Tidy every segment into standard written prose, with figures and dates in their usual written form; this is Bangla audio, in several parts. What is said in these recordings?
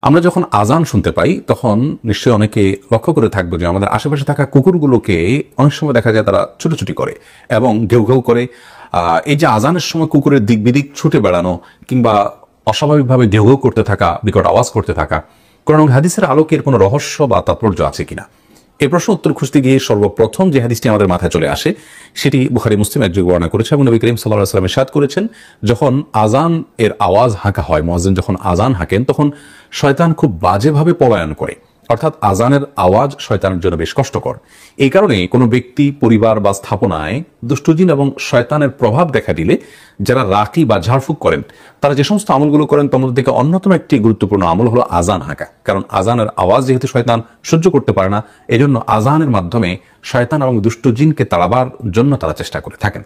আমরা যখন আজান শুনতে পাই তখন নিশ্চয়ই অনেকে লক্ষ্য করে থাকবো যে আমাদের আশেপাশে থাকা কুকুরগুলোকে অনেক সময় দেখা যায় তারা ছুটোছুটি করে এবং ঘেউ ঘেউ করে। এই যে আজানের সময় কুকুরের দিক বিদিক ছুটে বেড়ানো কিংবা অস্বাভাবিকভাবে ঘেউ ঘেউ করতে থাকা, বিকট আওয়াজ করতে থাকা, কোরআন হাদিসের আলোকে এর কোনো রহস্য বা তাৎপর্য আছে কিনা, এই প্রশ্ন উত্তর খুঁজতে গিয়ে সর্বপ্রথম যে হাদিসটি আমাদের মাথায় চলে আসে সেটি বুখারী মুসলিম একযোগে বর্ণনা করেছে এবং নবী করিম সাল্লাল্লাহু আলাইহি ওয়াসাল্লাম ইরশাদ করেছেন, যখন আজান এর আওয়াজ হাঁকা হয়, মুয়াজ্জিন যখন আজান হাঁকেন তখন শয়তান খুব বাজেভাবে পলায়ন করে। অর্থাৎ আজানের আওয়াজ শয়তানের জন্য বেশ কষ্টকর। এই কারণে কোনো ব্যক্তি, পরিবার বা স্থাপনায় দুষ্টজিন এবং শয়তানের প্রভাব দেখা দিলে যারা রাকি বা ঝাড়ফুঁক করেন তারা যে সমস্ত আমলগুলো করেন তার মধ্যে থেকে অন্যতম একটি গুরুত্বপূর্ণ আমল হলো আজান হাঁকা। কারণ আজানের আওয়াজ যেহেতু শয়তান সহ্য করতে পারে না, এজন্য আজানের মাধ্যমে শয়তান এবং দুষ্টজিনকে তাড়াবার জন্য তারা চেষ্টা করে থাকেন।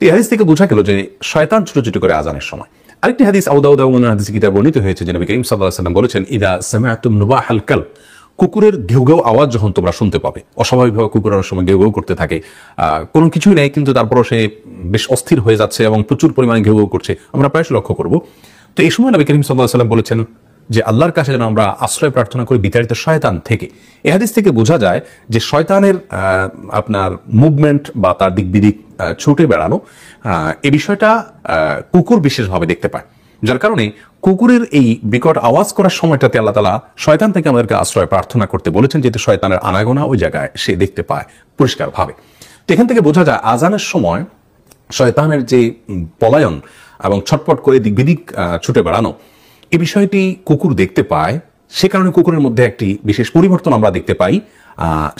এই হাদিস থেকে বোঝা গেল যে শয়তান ছুটোছুটি করে আজানের সময়। আরেকটি হাদিস আবু দাউদ এবং অন্যান্য হাদিসে কিতাবে বর্ণিত হয়েছে যে নবী করিম সাল্লাল্লাহু আলাইহি ওয়াসাল্লাম বলেছেন, ইদা সামিআতুম নুবাহাল কালব, কুকুরের ঘেউ ঘেউ আওয়াজ যখন তোমরা শুনতে পাবে, অস্বাভাবিকভাবে কুকুরের সময় ঘেউ ঘেউ করতে থাকে, কোনো কিছুই নেই কিন্তু তারপরও সে বেশ অস্থির হয়ে যাচ্ছে এবং প্রচুর পরিমাণে ঘেউ ঘেউ করছে, আমরা প্রায়শ লক্ষ্য করব। তো এই সময় নবী করিম সাল্লাল্লাহু আলাইহি ওয়াসাল্লাম বলেছেন যে আল্লাহর কাছে যেন আমরা আশ্রয় প্রার্থনা করি বিতাড়িত শয়তান থেকে। এই হাদিস থেকে বোঝা যায় যে শয়তানের আপনার মুভমেন্ট বা তার দিক বিদিক ছুটে বেড়ানো, এই বিষয়টা কুকুর বিশেষভাবে দেখতে পায়, যার কারণে কুকুরের এই বিকট আওয়াজ করার সময়টাতে আল্লাহ তাআলা শয়তান থেকে আমাদেরকে আশ্রয় প্রার্থনা করতে বলেছেন, যেহেতু শয়তানের আনাগোনা ওই জায়গায় সে দেখতে পায় পরিষ্কারভাবে। তো এখান থেকে বোঝা যায় আজানের সময় শয়তানের যে পলায়ন এবং ছটপট করে দিক বিদিক ছুটে বেড়ানো, এই বিষয়টি কুকুর দেখতে পায়। সে কারণে কুকুরের মধ্যে একটি বিশেষ পরিবর্তন আমরা দেখতে পাই,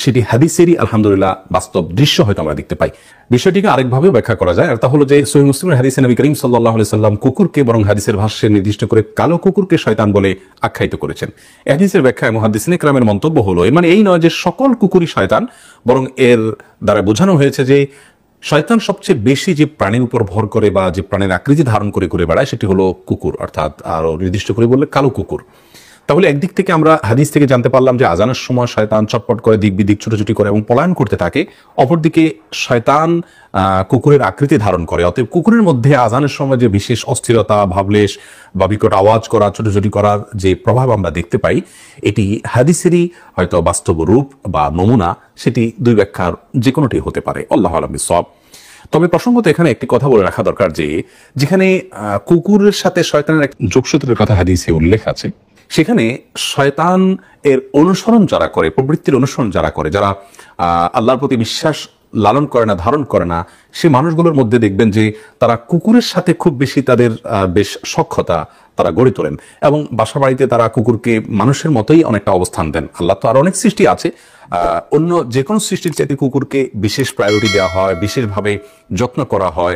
সেটি হাদিসেরই আলহামদুলিল্লাহ বাস্তব দৃশ্য হয়তো আমরা দেখতে পাই। বিষয়টিকে আরেকভাবেও ব্যাখ্যা করা যায়, আর তা হলো যে সহিহ মুসলিমের হাদিসে নবী করিম সাল্লাল্লাহু আলাইহি সাল্লাম কুকুরকে বরং হাদিসের ভাষ্যে নির্দিষ্ট করে কালো কুকুরকে শয়তান বলে আখ্যায়িত করেছেন। এই হাদিসের ব্যাখ্যায় মুহাদ্দিসিনে কেরামের মন্তব্য হলো, এর মানে এই নয় যে সকল কুকুরই শয়তান, বরং এর দ্বারা বোঝানো হয়েছে যে শয়তান সবচেয়ে বেশি যে প্রাণীর উপর ভর করে বা যে প্রাণীর আকৃতি ধারণ করে ঘুরে বেড়ায় সেটি হলো কুকুর, অর্থাৎ আরো নির্দিষ্ট করে বললে কালো কুকুর। তাহলে একদিক থেকে আমরা হাদিস থেকে জানতে পারলাম যে আজানের সময় শয়তান চটপট করে দিক বিদিক ছুটোছুটি করে এবং পলায়ন করতে থাকে, অপরদিকে শয়তান কুকুরের আকৃতি ধারণ করে। অতএব কুকুরের মধ্যে আজানের সময় যে বিশেষ অস্থিরতা, ভাবলেশ বা বিকট আওয়াজ করা, ছুটোছুটি করার যে প্রভাব আমরা দেখতে পাই, এটি হাদিসেরই হয়তো বাস্তব রূপ বা নমুনা, সেটি দুই ব্যাখ্যার যে কোনোটি হতে পারে। আল্লাহু আ'লাম বিসওয়াব। তবে প্রসঙ্গত এখানে একটি কথা বলে রাখা দরকার যে যেখানে কুকুরের সাথে শয়তানের এক যোগসূত্রের কথা হাদিসে উল্লেখ আছে, সেখানে শয়তান এর অনুসরণ যারা করে, প্রবৃত্তির অনুসরণ যারা করে, যারা আল্লাহর প্রতি বিশ্বাস লালন করে না, ধারণ করে না, সে মানুষগুলোর মধ্যে দেখবেন যে তারা কুকুরের সাথে খুব বেশি তাদের বেশ সখ্যতা তারা গড়ে তোলেন এবং বাসা বাড়িতে তারা কুকুরকে মানুষের মতোই অনেকটা অবস্থান দেন। আল্লাহ তো আরো অনেক সৃষ্টি আছে, অন্য যে কোনো সৃষ্টির চাইতে কুকুরকে বিশেষ প্রায়োরিটি দেওয়া হয়, বিশেষভাবে যত্ন করা হয়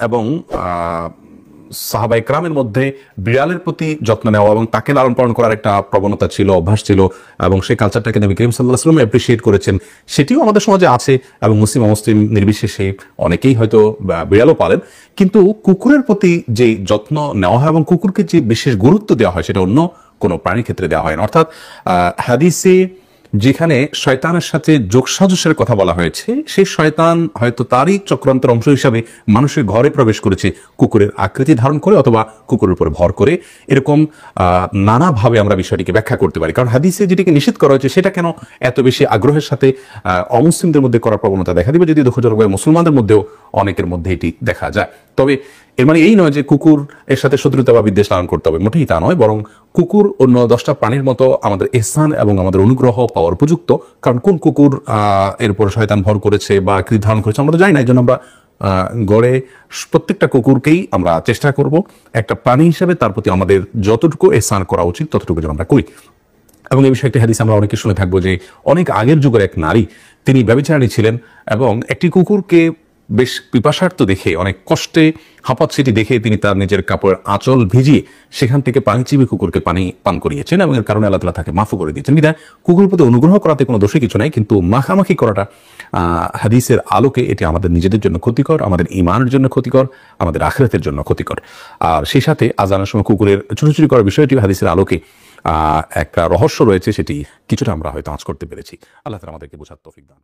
এবং সাহাবায়ে কেরামের মধ্যে বিড়ালের প্রতি যত্ন নেওয়া এবং তাকে লালন পালন করার একটা প্রবণতা ছিল, অভ্যাস ছিল এবং সেই কালচারটাকে নবী করিম সাল্লাল্লাহু আলাইহি ওয়াসাল্লাম অ্যাপ্রিশিয়েট করেছেন। সেটিও আমাদের সমাজে আছে এবং মুসলিম অমুসলিম নির্বিশেষে অনেকেই হয়তো বিড়ালও পালেন, কিন্তু কুকুরের প্রতি যে যত্ন নেওয়া হয় এবং কুকুরকে যে বিশেষ গুরুত্ব দেওয়া হয় সেটা অন্য কোনো প্রাণীর ক্ষেত্রে দেওয়া হয় না। অর্থাৎ হাদিসে যেখানে শয়তানের সাথে যোগসাজশের কথা বলা হয়েছে, সেই শয়তান হয়তো তারই চক্রান্তের অংশ হিসাবে মানুষের ঘরে প্রবেশ করেছে কুকুরের আকৃতি ধারণ করে অথবা কুকুরের উপর ভর করে। এরকম নানাভাবে আমরা বিষয়টিকে ব্যাখ্যা করতে পারি, কারণ হাদিসে যেটিকে নিষেধ করা হয়েছে সেটা কেন এত বেশি আগ্রহের সাথে অমুসলিমদের মধ্যে করার প্রবণতা দেখা দিবে, যদি দুঃখজনকভাবে মুসলমানদের মধ্যেও অনেকের মধ্যে এটি দেখা যায়। তবে এর মানে এই নয় যে কুকুর এর সাথে শত্রুতা বা বিদ্বেষ লালন করতে হবে, মোটেই তা নয়, বরং কুকুর অন্য 10টা প্রাণীর মতো আমাদের ইহসান এবং আমাদের অনুগ্রহ পাওয়ার উপযুক্ত। কারণ কোন কুকুর এর উপর শয়তান ভর করেছে বা আকৃতি ধারণ করেছে আমরা তো জানি না, এই জন্য আমরা গড়ে প্রত্যেকটা কুকুরকেই আমরা চেষ্টা করব একটা প্রাণী হিসেবে তার প্রতি আমাদের যতটুকু ইহসান করা উচিত ততটুকু যেন আমরা করি। এবং এই বিষয়ে একটি হাদিস আমরা অনেকে শুনে থাকবো যে অনেক আগের যুগের এক নারী, তিনি ব্যভিচারিণী ছিলেন এবং একটি কুকুরকে বেশ পিপাসার্থ দেখে, অনেক কষ্টে হাঁপাচ্ছিটি দেখে তিনি তার নিজের কাপড়ের আঁচল ভিজিয়ে সেখান থেকে পানি চিবিয়ে কুকুরকে পানি পান করিয়েছেন এবং এর কারণে আল্লাহ তাআলা তাকে মাফ করে দিয়েছেন। বিধায় কুকুরের প্রতি অনুগ্রহ করাতে কোনো দোষী কিছু নাই, কিন্তু মাখামাখি করাটা হাদিসের আলোকে এটি আমাদের নিজেদের জন্য ক্ষতিকর, আমাদের ঈমানের জন্য ক্ষতিকর, আমাদের আখিরাতের জন্য ক্ষতিকর। আর সেই সাথে আজানের সময় কুকুরের ছুটোছুটি করার বিষয়টি হাদিসের আলোকে একটা রহস্য রয়েছে, সেটি কিছুটা আমরা হয়তো আঁচ করতে পেরেছি। আল্লাহ তাআলা আমাদেরকে বোঝার তৌফিক দান।